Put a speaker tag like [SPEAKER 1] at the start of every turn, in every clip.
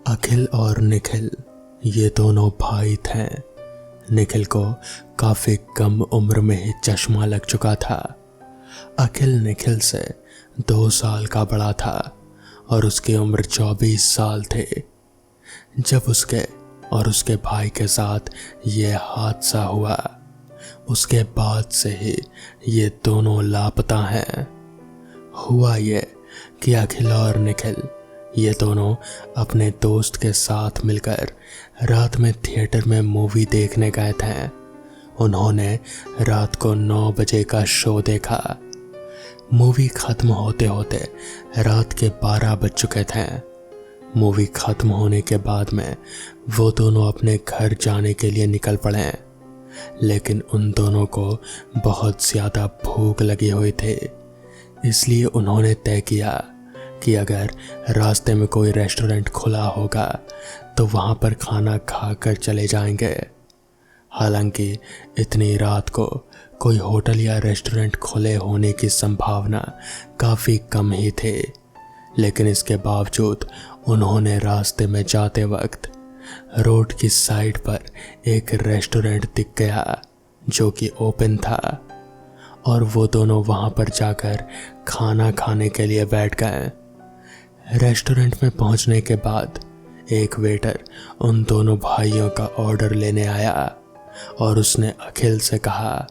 [SPEAKER 1] अखिल और निखिल ये दोनों भाई थे। निखिल को काफ़ी कम उम्र में ही चश्मा लग चुका था। अखिल निखिल से 2 साल का बड़ा था और उसकी उम्र 24 साल थे जब उसके और उसके भाई के साथ ये हादसा हुआ। उसके बाद से ही ये दोनों लापता हैं। हुआ ये कि अखिल और निखिल ये दोनों अपने दोस्त के साथ मिलकर रात में थिएटर में मूवी देखने गए थे। उन्होंने रात को 9 बजे का शो देखा। मूवी खत्म होते होते रात के 12 बज चुके थे। मूवी खत्म होने के बाद में वो दोनों अपने घर जाने के लिए निकल पड़े, लेकिन उन दोनों को बहुत ज़्यादा भूख लगी हुई थी। इसलिए उन्होंने तय किया कि अगर रास्ते में कोई रेस्टोरेंट खुला होगा तो वहाँ पर खाना खाकर चले जाएंगे। हालांकि इतनी रात को कोई होटल या रेस्टोरेंट खुले होने की संभावना काफ़ी कम ही थी, लेकिन इसके बावजूद उन्होंने रास्ते में जाते वक्त रोड की साइड पर एक रेस्टोरेंट दिख गया जो कि ओपन था और वो दोनों वहाँ पर जाकर खाना खाने के लिए बैठ गए। रेस्टोरेंट में पहुँचने के बाद एक वेटर उन दोनों भाइयों का ऑर्डर लेने आया और उसने अखिल से कहा,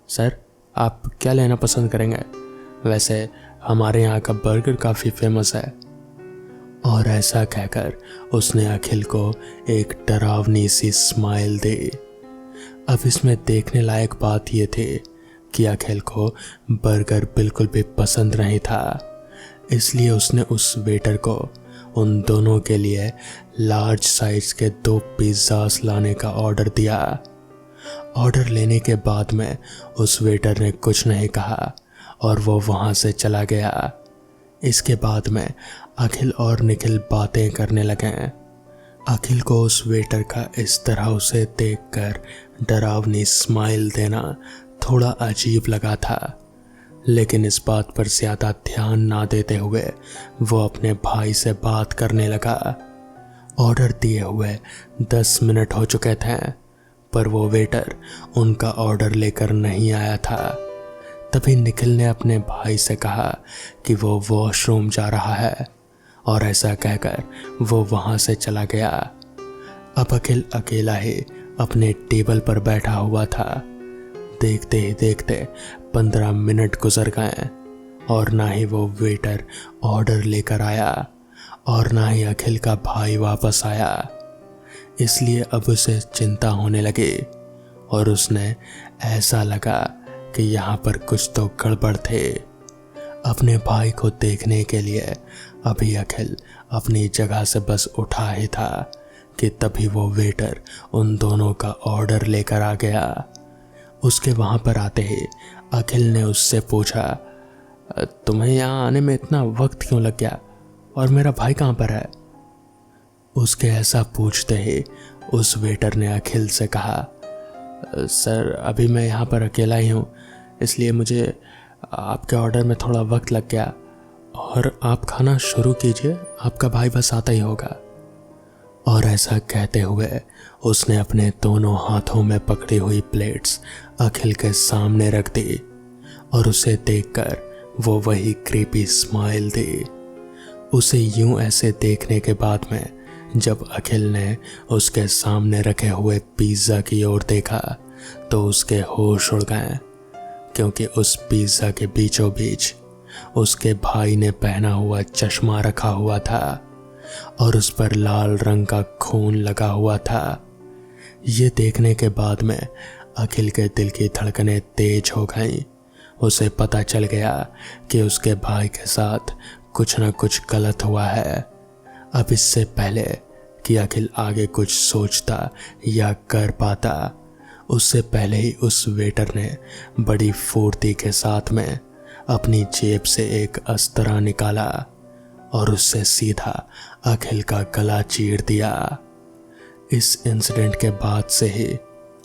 [SPEAKER 1] सर आप क्या लेना पसंद करेंगे? वैसे हमारे यहाँ का बर्गर काफ़ी फेमस है। और ऐसा कहकर उसने अखिल को एक डरावनी सी स्माइल दी। अब इसमें देखने लायक बात यह थी कि अखिल को बर्गर बिल्कुल भी पसंद नहीं था। इसलिए उसने उस वेटर को उन दोनों के लिए लार्ज साइज के 2 पिज़्ज़ास लाने का ऑर्डर दिया। ऑर्डर लेने के बाद में उस वेटर ने कुछ नहीं कहा और वो वहाँ से चला गया। इसके बाद में अखिल और निखिल बातें करने लगे। अखिल को उस वेटर का इस तरह उसे देखकर डरावनी स्माइल देना थोड़ा अजीब लगा था, लेकिन इस बात पर ज़्यादा ध्यान ना देते हुए वो अपने भाई से बात करने लगा। ऑर्डर दिए हुए 10 मिनट हो चुके थे पर वो वेटर उनका ऑर्डर लेकर नहीं आया था। तभी निखिल ने अपने भाई से कहा कि वो वॉशरूम जा रहा है और ऐसा कहकर वो वहाँ से चला गया। अब अखिल अकेला ही अपने टेबल पर बैठा हुआ था। देखते ही देखते 15 मिनट गुजर गए और ना ही वो वेटर ऑर्डर लेकर आया और ना ही अखिल का भाई वापस आया। इसलिए अब उसे चिंता होने लगी और उसने ऐसा लगा कि यहाँ पर कुछ तो गड़बड़ थे। अपने भाई को देखने के लिए अभी अखिल अपनी जगह से बस उठा ही था कि तभी वो वेटर उन दोनों का ऑर्डर लेकर आ गया। उसके वहाँ पर आते ही अखिल ने उससे पूछा, तुम्हें यहाँ आने में इतना वक्त क्यों लग गया और मेरा भाई कहाँ पर है? उसके ऐसा पूछते ही उस वेटर ने अखिल से कहा, सर अभी मैं यहाँ पर अकेला ही हूँ, इसलिए मुझे आपके ऑर्डर में थोड़ा वक्त लग गया और आप खाना शुरू कीजिए, आपका भाई बस आता ही होगा। और ऐसा कहते हुए उसने अपने दोनों हाथों में पकड़ी हुई प्लेट्स अखिल के सामने रख दी और उसे देखकर वो वही क्रीपी स्माइल दी। उसे यूं ऐसे देखने के बाद में जब अखिल ने उसके सामने रखे हुए पिज़्ज़ा की ओर देखा तो उसके होश उड़ गए, क्योंकि उस पिज़्ज़ा के बीचों बीच उसके भाई ने पहना हुआ चश्मा रखा हुआ था और उस पर लाल रंग का खून लगा हुआ था। ये देखने के बाद में अखिल के दिल की धड़कनें तेज हो गईं। उसे पता चल गया कि उसके भाई के साथ कुछ न कुछ गलत हुआ है। अब इससे पहले कि अखिल आगे कुछ सोचता या कर पाता, उससे पहले ही उस वेटर ने बड़ी फुर्ती के साथ में अपनी जेब से एक अस्त्रा निकाला और उससे सीधा अखिल का गला चीर दिया। इस इंसिडेंट के बाद से ही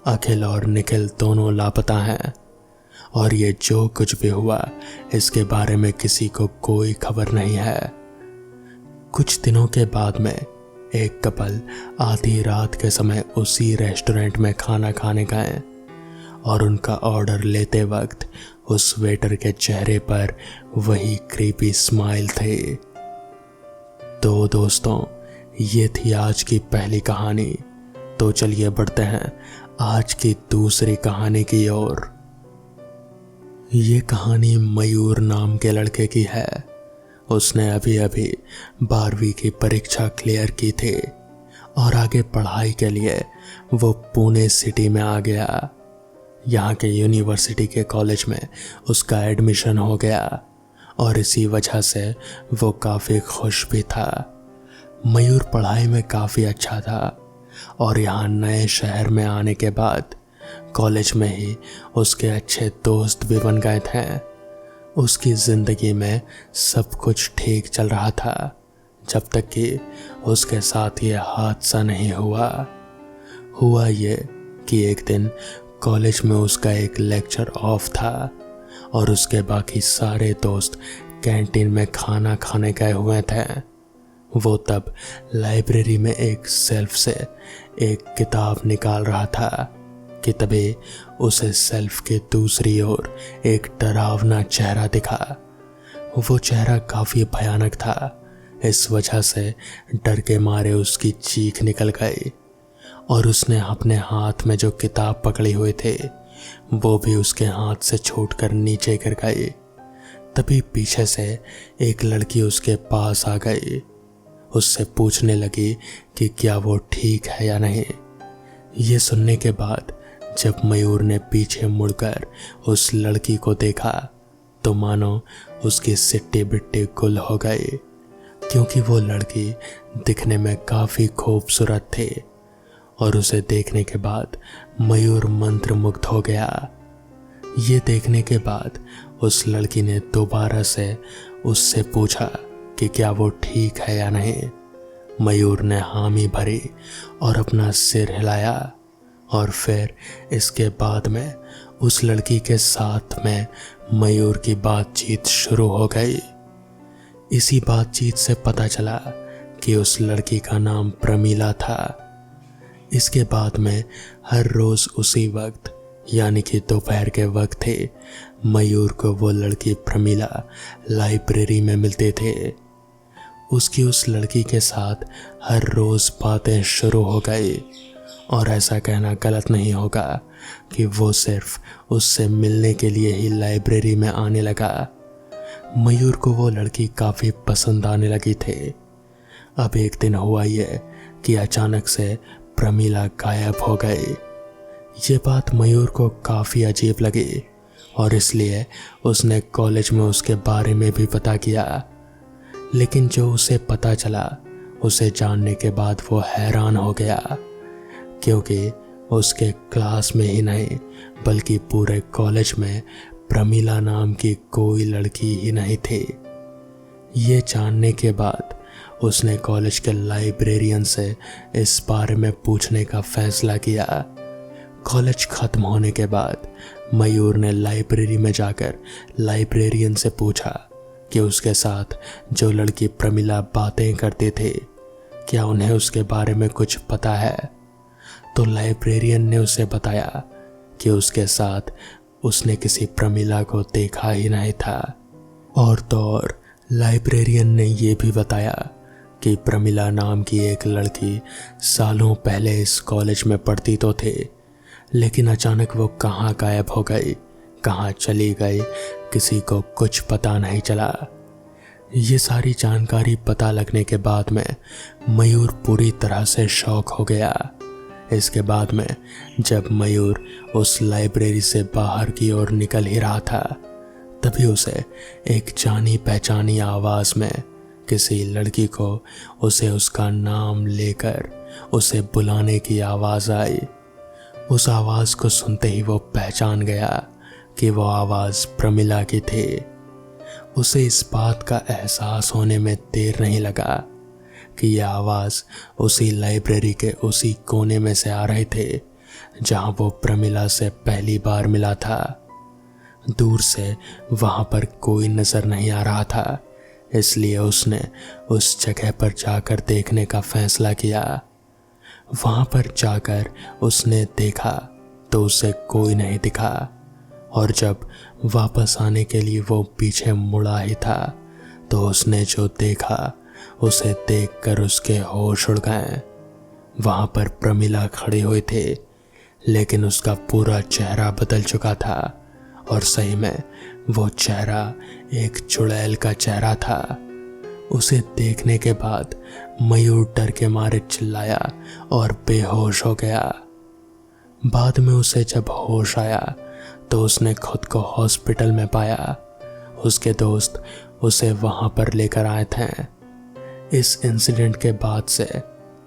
[SPEAKER 1] अखिल और निखिल दोनों लापता हैं और ये जो कुछ भी हुआ इसके बारे में किसी को कोई खबर नहीं है। कुछ दिनों के बाद में एक कपल आधी रात के समय उसी रेस्टोरेंट में खाना खाने गए और उनका ऑर्डर लेते वक्त उस वेटर के चेहरे पर वही क्रीपी स्माइल थे। तो दोस्तों, ये थी आज की पहली कहानी। तो चलिए बढ़ते हैं आज की दूसरी कहानी की ओर। ये कहानी मयूर नाम के लड़के की है। उसने अभी अभी 12वीं की परीक्षा क्लियर की थी और आगे पढ़ाई के लिए वो पुणे सिटी में आ गया। यहाँ के यूनिवर्सिटी के कॉलेज में उसका एडमिशन हो गया और इसी वजह से वो काफ़ी खुश भी था। मयूर पढ़ाई में काफ़ी अच्छा था और यहाँ नए शहर में आने के बाद कॉलेज में ही उसके अच्छे दोस्त भी बन गए थे। उसकी ज़िंदगी में सब कुछ ठीक चल रहा था जब तक कि उसके साथ ये हादसा नहीं हुआ ये कि एक दिन कॉलेज में उसका एक लेक्चर ऑफ था और उसके बाकी सारे दोस्त कैंटीन में खाना खाने गए हुए थे। वो तब लाइब्रेरी में एक शेल्फ से एक किताब निकाल रहा था कि तभी उसे शेल्फ के दूसरी ओर एक डरावना चेहरा दिखा। वो चेहरा काफ़ी भयानक था। इस वजह से डर के मारे उसकी चीख निकल गई और उसने अपने हाथ में जो किताब पकड़ी हुई थी वो भी उसके हाथ से छूटकर नीचे गिर गई। तभी पीछे से एक लड़की उसके पास आ गई। उससे पूछने लगी कि क्या वो ठीक है या नहीं। ये सुनने के बाद जब मयूर ने पीछे मुड़कर उस लड़की को देखा तो मानो उसकी सिट्टी बिट्टी गुल हो गई, क्योंकि वो लड़की दिखने में काफ़ी खूबसूरत थी और उसे देखने के बाद मयूर मंत्रमुग्ध हो गया। ये देखने के बाद उस लड़की ने दोबारा से उससे पूछा कि क्या वो ठीक है या नहीं। मयूर ने हामी भरी और अपना सिर हिलाया और फिर इसके बाद में उस लड़की के साथ में मयूर की बातचीत शुरू हो गई। इसी बातचीत से पता चला कि उस लड़की का नाम प्रमीला था। इसके बाद में हर रोज़ उसी वक्त यानी कि दोपहर के वक्त ही मयूर को वो लड़की प्रमीला लाइब्रेरी में मिलते थे। उसकी उस लड़की के साथ हर रोज़ बातें शुरू हो गई और ऐसा कहना गलत नहीं होगा कि वो सिर्फ उससे मिलने के लिए ही लाइब्रेरी में आने लगा। मयूर को वो लड़की काफ़ी पसंद आने लगी थी। अब एक दिन हुआ ये कि अचानक से प्रमीला गायब हो गई। ये बात मयूर को काफ़ी अजीब लगी और इसलिए उसने कॉलेज में उसके बारे में भी पता किया। लेकिन जो उसे पता चला उसे जानने के बाद वो हैरान हो गया, क्योंकि उसके क्लास में ही नहीं बल्कि पूरे कॉलेज में प्रमीला नाम की कोई लड़की ही नहीं थी। ये जानने के बाद उसने कॉलेज के लाइब्रेरियन से इस बारे में पूछने का फैसला किया। कॉलेज ख़त्म होने के बाद मयूर ने लाइब्रेरी में जाकर लाइब्रेरियन से पूछा कि उसके साथ जो लड़की प्रमीला बातें करती थी क्या उन्हें उसके बारे में कुछ पता है। तो लाइब्रेरियन ने उसे बताया कि उसके साथ उसने किसी प्रमीला को देखा ही नहीं था। और तो और लाइब्रेरियन ने ये भी बताया कि प्रमीला नाम की एक लड़की सालों पहले इस कॉलेज में पढ़ती तो थी, लेकिन अचानक वो कहाँ गायब हो गई, कहाँ चली गई, किसी को कुछ पता नहीं चला। ये सारी जानकारी पता लगने के बाद में मयूर पूरी तरह से शॉक हो गया। इसके बाद में जब मयूर उस लाइब्रेरी से बाहर की ओर निकल ही रहा था तभी उसे एक जानी पहचानी आवाज़ में किसी लड़की को उसे उसका नाम लेकर उसे बुलाने की आवाज़ आई। उस आवाज़ को सुनते ही वो पहचान गया कि वो आवाज़ प्रमीला की थी। उसे इस बात का एहसास होने में देर नहीं लगा कि यह आवाज़ उसी लाइब्रेरी के उसी कोने में से आ रहे थे जहां वो प्रमीला से पहली बार मिला था। दूर से वहां पर कोई नज़र नहीं आ रहा था, इसलिए उसने उस जगह पर जाकर देखने का फैसला किया। वहां पर जाकर उसने देखा तो उसे कोई नहीं दिखा, और जब वापस आने के लिए वो पीछे मुड़ा ही था तो उसने जो देखा उसे देखकर उसके होश उड़ गए। वहां पर प्रमिला खड़ी हुई थी, लेकिन उसका पूरा चेहरा बदल चुका था, और सही में वो चेहरा एक चुड़ैल का चेहरा था। उसे देखने के बाद मयूर डर के मारे चिल्लाया और बेहोश हो गया। बाद में उसे जब होश आया तो उसने खुद को हॉस्पिटल में पाया। उसके दोस्त उसे वहां पर लेकर आए थे। इस इंसिडेंट के बाद से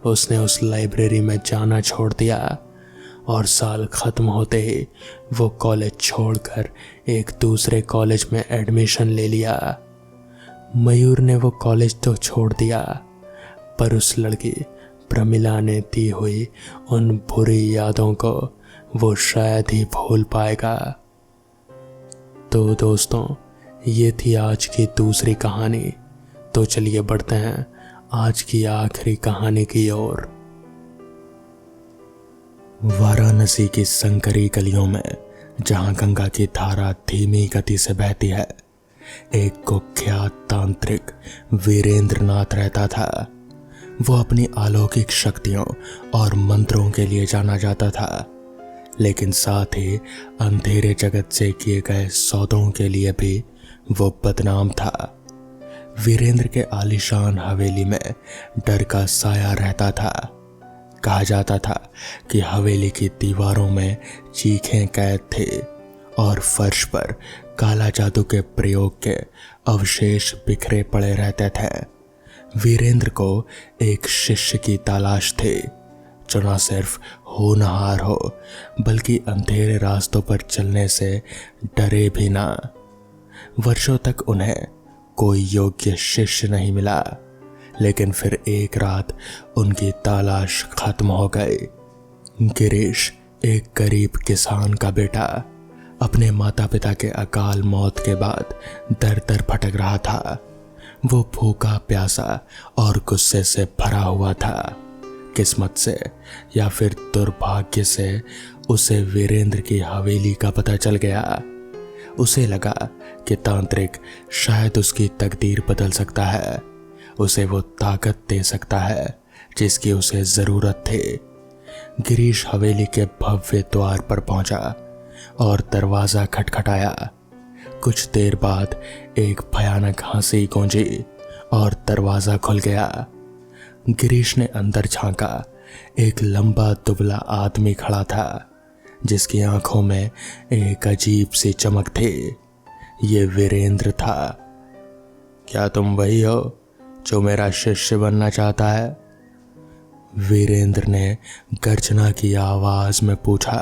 [SPEAKER 1] उसने उस लाइब्रेरी में जाना छोड़ दिया, और साल खत्म होते ही वो कॉलेज छोड़कर एक दूसरे कॉलेज में एडमिशन ले लिया। मयूर ने वो कॉलेज तो छोड़ दिया, पर उस लड़की प्रमिला ने दी हुई उन बुरी यादों को वो शायद ही भूल पाएगा। तो दोस्तों, ये थी आज की दूसरी कहानी। तो चलिए बढ़ते हैं आज की आखिरी कहानी की ओर। वाराणसी की संकरी गलियों में, जहां गंगा की धारा धीमी गति से बहती है, एक कुख्यात तांत्रिक वीरेंद्र नाथ रहता था। वो अपनी अलौकिक शक्तियों और मंत्रों के लिए जाना जाता था, लेकिन साथ ही अंधेरे जगत से किए गए सौदों के लिए भी वो बदनाम था। वीरेंद्र के आलीशान हवेली में डर का साया रहता था। कहा जाता था कि हवेली की दीवारों में चीखें कैद थे और फर्श पर काला जादू के प्रयोग के अवशेष बिखरे पड़े रहते थे। वीरेंद्र को एक शिष्य की तलाश थी, जो न सिर्फ होनहार हो बल्कि अंधेरे रास्तों पर चलने से डरे भी ना। वर्षों तक उन्हें कोई योग्य शिष्य नहीं मिला, लेकिन फिर एक रात उनकी तलाश खत्म हो गई। गिरीश, एक गरीब किसान का बेटा, अपने माता पिता के अकाल मौत के बाद दर दर भटक रहा था। वो भूखा प्यासा और गुस्से से भरा हुआ था। किस्मत से या फिर दुर्भाग्य से उसे वीरेंद्र की हवेली का पता चल गया। उसे लगा कि तांत्रिक शायद उसकी तकदीर बदल सकता है, उसे वो ताकत दे सकता है जिसकी उसे जरूरत थी। गिरीश हवेली के भव्य द्वार पर पहुंचा और दरवाजा खटखटाया। कुछ देर बाद एक भयानक हंसी गूंजी और दरवाजा खुल गया। गिरीश ने अंदर झांका। एक लंबा दुबला आदमी खड़ा था, जिसकी आंखों में एक अजीब सी चमक थी। ये वीरेंद्र था। क्या तुम वही हो जो मेरा शिष्य बनना चाहता है? वीरेंद्र ने गर्जना की आवाज में पूछा।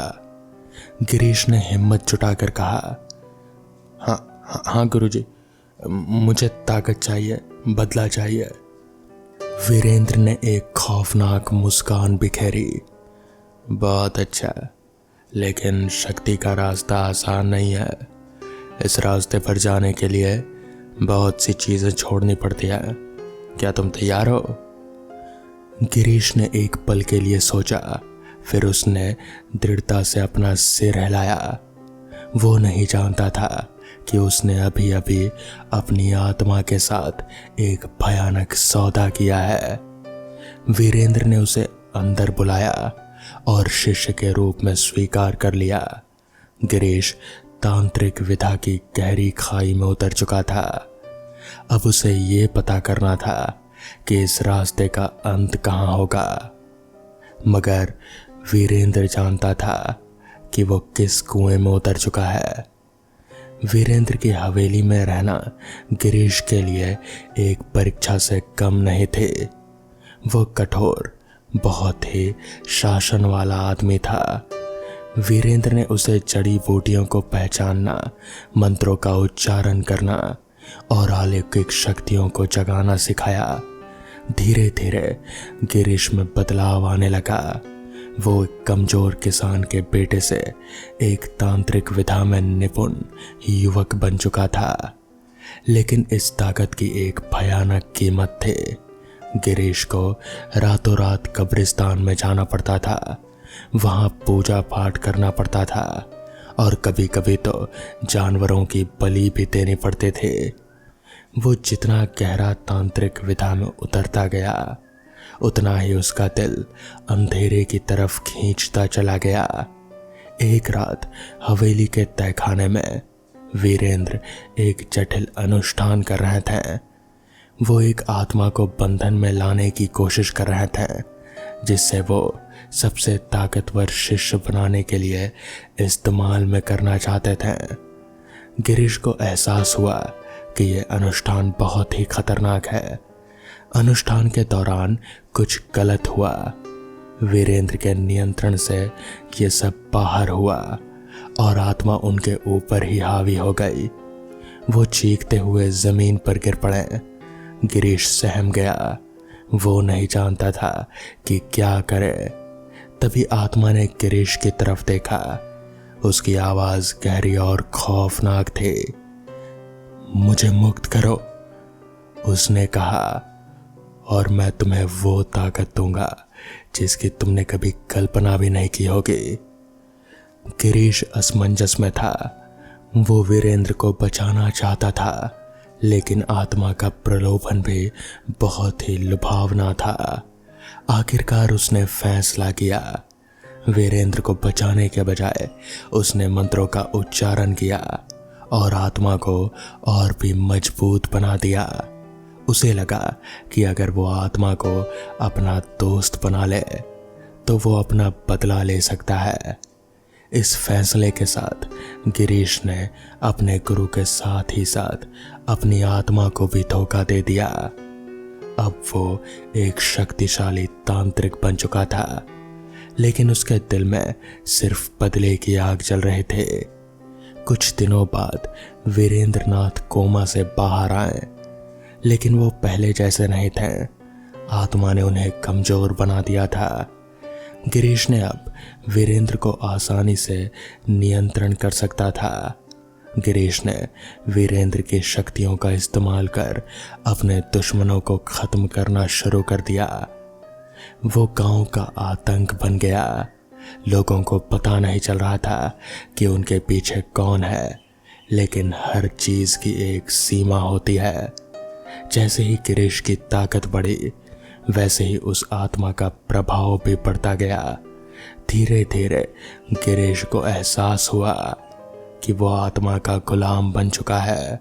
[SPEAKER 1] गिरीश ने हिम्मत जुटाकर कहा, हाँ गुरुजी, मुझे ताकत चाहिए, बदला चाहिए। वीरेंद्र ने एक खौफनाक मुस्कान बिखेरी। बहुत अच्छा, लेकिन शक्ति का रास्ता आसान नहीं है। इस रास्ते पर जाने के लिए बहुत सी चीजें छोड़नी पड़ती है। क्या तुम तैयार हो? गिरीश ने एक पल के लिए सोचा, फिर उसने दृढ़ता से अपना सिर हिलाया। वो नहीं जानता था कि उसने अभी अभी अपनी आत्मा के साथ एक भयानक सौदा किया है। वीरेंद्र ने उसे अंदर बुलाया और शिष्य के रूप में स्वीकार कर लिया। गिरीश तांत्रिक विधा की गहरी खाई में उतर चुका था। अब उसे ये पता करना था कि इस रास्ते का अंत कहाँ होगा। मगर वीरेंद्र जानता था कि वो किस कुएं में उतर चुका है। वीरेंद्र की हवेली में रहना गिरीश के लिए एक परीक्षा से कम नहीं थे। वो कठोर, बहुत ही शासन वाला आदमी था। वीरेंद्र ने उसे जड़ी बूटियों को पहचानना, मंत्रों का उच्चारण करना और अलौकिक शक्तियों को जगाना सिखाया। धीरे धीरे गिरीश में बदलाव आने लगा। वो एक कमजोर किसान के बेटे से एक तांत्रिक विधा में निपुण युवक बन चुका था। लेकिन इस ताकत की एक भयानक कीमत थी। गिरीश को रातों रात कब्रिस्तान में जाना पड़ता था, वहां पूजा पाठ करना पड़ता था और कभी कभी तो जानवरों की बलि भी देने पड़ते थे। वो जितना गहरा तांत्रिक विधा में उतरता गया, उतना ही उसका दिल अंधेरे की तरफ खींचता चला गया। एक रात हवेली के तहखाने में वीरेंद्र एक जटिल अनुष्ठान कर रहे थे। वो एक आत्मा को बंधन में लाने की कोशिश कर रहे थे, जिससे वो सबसे ताकतवर शिष्य बनाने के लिए इस्तेमाल में करना चाहते थे। गिरीश को एहसास हुआ कि यह अनुष्ठान बहुत ही खतरनाक है। अनुष्ठान के दौरान कुछ गलत हुआ। वीरेंद्र के नियंत्रण से ये सब बाहर हुआ और आत्मा उनके ऊपर ही हावी हो गई। वो चीखते हुए जमीन पर गिर पड़े। गिरीश सहम गया। वो नहीं जानता था कि क्या करे। तभी आत्मा ने गिरीश की तरफ देखा। उसकी आवाज गहरी और खौफनाक थी। मुझे मुक्त करो, उसने कहा, और मैं तुम्हें वो ताकत दूंगा जिसकी तुमने कभी कल्पना भी नहीं की होगी। गिरीश असमंजस में था। वो वीरेंद्र को बचाना चाहता था, लेकिन आत्मा का प्रलोभन भी बहुत ही लुभावना था। आखिरकार उसने फैसला किया। वीरेंद्र को बचाने के बजाय उसने मंत्रों का उच्चारण किया और आत्मा को और भी मजबूत बना दिया। उसे लगा कि अगर वो आत्मा को अपना दोस्त बना ले तो वो अपना बदला ले सकता है। इस फैसले के साथ गिरीश ने अपने गुरु के साथ ही साथ अपनी आत्मा को भी धोखा दे दिया। अब वो एक शक्तिशाली तांत्रिक बन चुका था, लेकिन उसके दिल में सिर्फ बदले की आग जल रहे थे। कुछ दिनों बाद वीरेंद्र नाथ कोमा से बाहर आए, लेकिन वो पहले जैसे नहीं थे। आत्मा ने उन्हें कमजोर बना दिया था। गिरीश ने अब वीरेंद्र को आसानी से नियंत्रण कर सकता था। गिरीश ने वीरेंद्र की शक्तियों का इस्तेमाल कर अपने दुश्मनों को खत्म करना शुरू कर दिया। वो गांव का आतंक बन गया। लोगों को पता नहीं चल रहा था कि उनके पीछे कौन है, लेकिन हर चीज की एक सीमा होती है। जैसे ही गिरीश की ताकत बढ़ी, वैसे ही उस आत्मा का प्रभाव भी बढ़ता गया। धीरे धीरे गिरीश को एहसास हुआ कि वो आत्मा का गुलाम बन चुका है।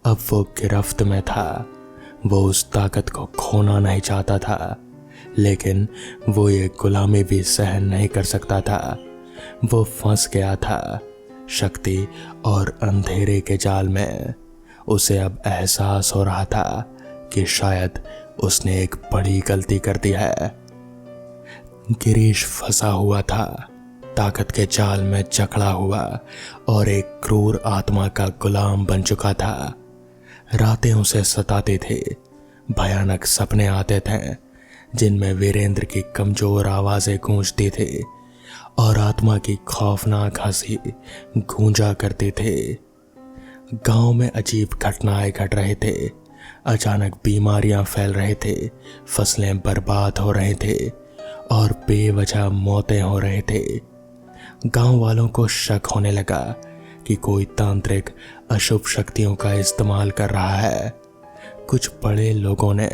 [SPEAKER 1] अब वो गिरफ्त में था। वो उस ताकत को खोना नहीं चाहता था, लेकिन वो ये गुलामी भी सहन नहीं कर सकता था। वो फंस गया था शक्ति और अंधेरे के जाल में। उसे अब एहसास हो रहा था कि शायद उसने एक बड़ी गलती कर दी है। गिरीश फंसा हुआ था, ताकत के जाल में जकड़ा हुआ और एक क्रूर आत्मा का गुलाम बन चुका था। रातें उसे सताती थी। भयानक सपने आते थे जिनमें वीरेंद्र की कमजोर आवाजें गूंजती थी और आत्मा की खौफनाक हंसी गूंजा करती थी। गांव में अजीब घटनाएं घट रहे थे। अचानक बीमारियां फैल रहे थे, फसलें बर्बाद हो रहे थे और बेवजह मौतें हो रहे थे। गांव वालों को शक होने लगा कि कोई तांत्रिक अशुभ शक्तियों का इस्तेमाल कर रहा है। कुछ बड़े लोगों ने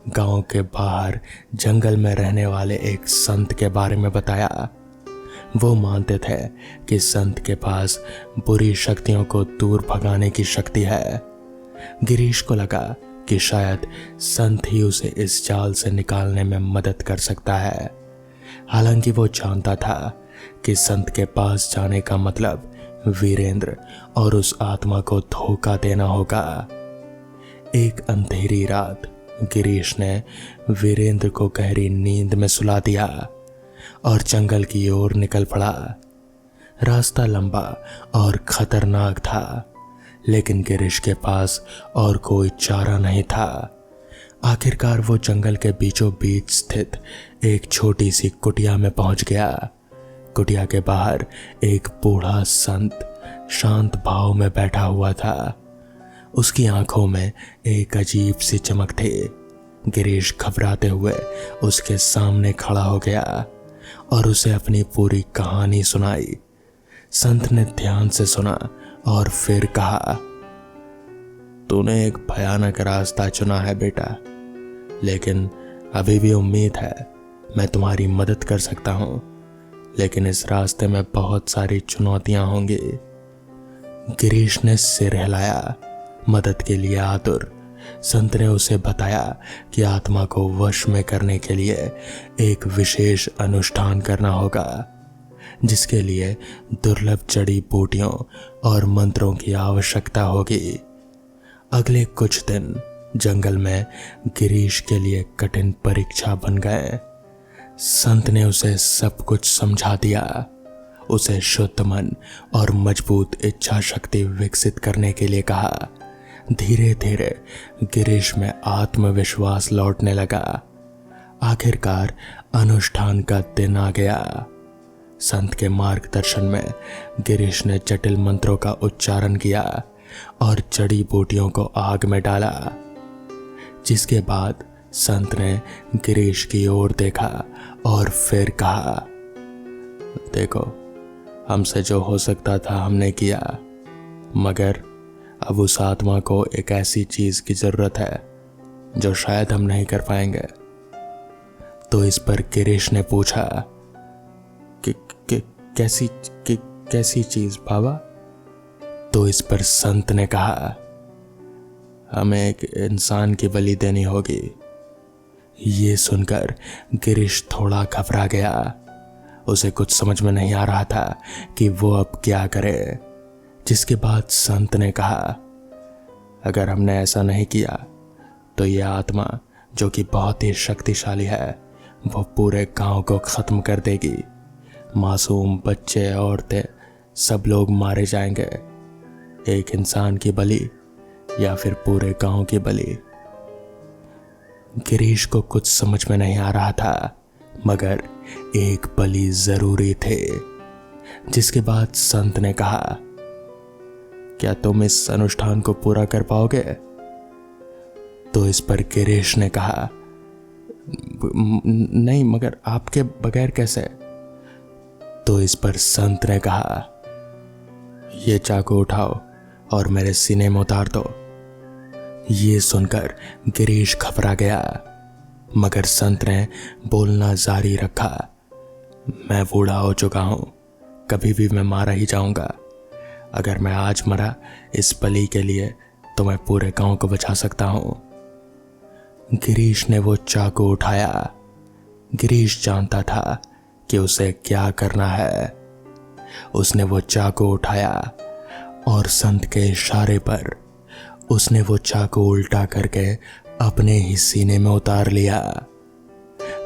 [SPEAKER 1] गांव के बाहर जंगल में रहने वाले एक संत के बारे में बताया। वो मानते थे कि संत के पास बुरी शक्तियों को दूर भगाने की शक्ति है। गिरीश को लगा कि शायद संत ही उसे इस जाल से निकालने में मदद कर सकता है। हालांकि वो जानता था कि संत के पास जाने का मतलब वीरेंद्र और उस आत्मा को धोखा देना होगा। एक अंधेरी रात गिरीश ने वीरेंद्र को गहरी नींद में सुला दिया और जंगल की ओर निकल पड़ा। रास्ता लंबा और खतरनाक था, लेकिन गिरीश के पास और कोई चारा नहीं था। आखिरकार वो जंगल के बीचों बीच स्थित एक छोटी सी कुटिया में पहुंच गया। कुटिया के बाहर एक बूढ़ा संत शांत भाव में बैठा हुआ था। उसकी आंखों में एक अजीब सी चमक थी। गिरीश घबराते हुए उसके सामने खड़ा हो गया और उसे अपनी पूरी कहानी सुनाई। संत ने ध्यान से सुना और फिर कहा, तूने एक भयानक रास्ता चुना है बेटा, लेकिन अभी भी उम्मीद है। मैं तुम्हारी मदद कर सकता हूं, लेकिन इस रास्ते में बहुत सारी चुनौतियां होंगी। गिरीश ने सिर हिलाया, मदद के लिए आतुर। संत ने उसे बताया कि आत्मा को वश में करने के लिए एक विशेष अनुष्ठान करना होगा, जिसके लिए दुर्लभ जड़ी बूटियों और मंत्रों की आवश्यकता होगी। अगले कुछ दिन जंगल में गिरीश के लिए कठिन परीक्षा बन गए। संत ने उसे सब कुछ समझा दिया। उसे शुद्ध मन और मजबूत इच्छा शक्ति विकसित करने के लिए कहा। धीरे धीरे गिरीश में आत्मविश्वास लौटने लगा। आखिरकार अनुष्ठान का दिन आ गया। संत के मार्गदर्शन में गिरीश ने जटिल मंत्रों का उच्चारण किया और जड़ी बूटियों को आग में डाला, जिसके बाद संत ने गिरीश की ओर देखा और फिर कहा, देखो, हमसे जो हो सकता था हमने किया, मगर अब उस आत्मा को एक ऐसी चीज की जरूरत है जो शायद हम नहीं कर पाएंगे। तो इस पर गिरीश ने पूछा कि कैसी चीज बाबा? तो इस पर संत ने कहा, हमें एक इंसान की बलि देनी होगी। ये सुनकर गिरीश थोड़ा घबरा गया। उसे कुछ समझ में नहीं आ रहा था कि वो अब क्या करे। जिसके बाद संत ने कहा, अगर हमने ऐसा नहीं किया तो यह आत्मा, जो कि बहुत ही शक्तिशाली है, वो पूरे गांव को खत्म कर देगी। मासूम बच्चे, औरतें, सब लोग मारे जाएंगे। एक इंसान की बलि या फिर पूरे गांव की बलि। गिरीश को कुछ समझ में नहीं आ रहा था, मगर एक बलि जरूरी थे। जिसके बाद संत ने कहा, क्या तुम इस अनुष्ठान को पूरा कर पाओगे? तो इस पर गिरीश ने कहा, नहीं, मगर आपके बगैर कैसे? तो इस पर संत ने कहा, ये चाकू उठाओ और मेरे सीने में उतार दो। ये सुनकर गिरीश घबरा गया, मगर संत ने बोलना जारी रखा, मैं बूढ़ा हो चुका हूं, कभी भी मैं मारा ही जाऊंगा। अगर मैं आज मरा इस बलि के लिए तो मैं पूरे गांव को बचा सकता हूं। गिरीश ने वो चाकू उठाया। गिरीश जानता था कि उसे क्या करना है। उसने वो चाकू उठाया और संत के इशारे पर उसने वो चाकू उल्टा करके अपने ही सीने में उतार लिया।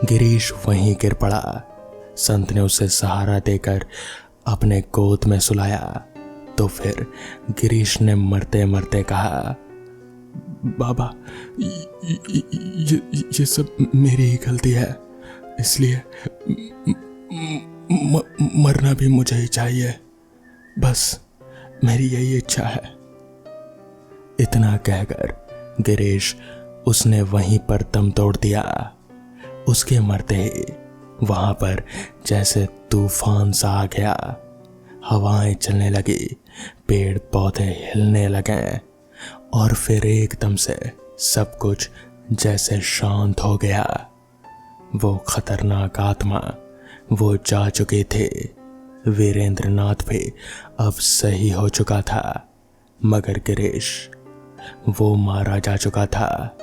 [SPEAKER 1] गिरीश वहीं गिर पड़ा। संत ने उसे सहारा देकर अपने गोद में सुलाया। तो फिर गिरीश ने मरते मरते कहा, बाबा, ये सब मेरी ही गलती है, इसलिए मरना भी मुझे ही चाहिए। बस मेरी यही इच्छा है। इतना कहकर गिरीश उसने वहीं पर दम तोड़ दिया। उसके मरते ही वहां पर जैसे तूफान सा आ गया। हवाएं चलने लगी, पेड़ पौधे हिलने लगे और फिर एकदम से सब कुछ जैसे शांत हो गया। वो खतरनाक आत्मा वो जा चुकी थी। वीरेंद्रनाथ भी अब सही हो चुका था, मगर गिरीश वो मारा जा चुका था।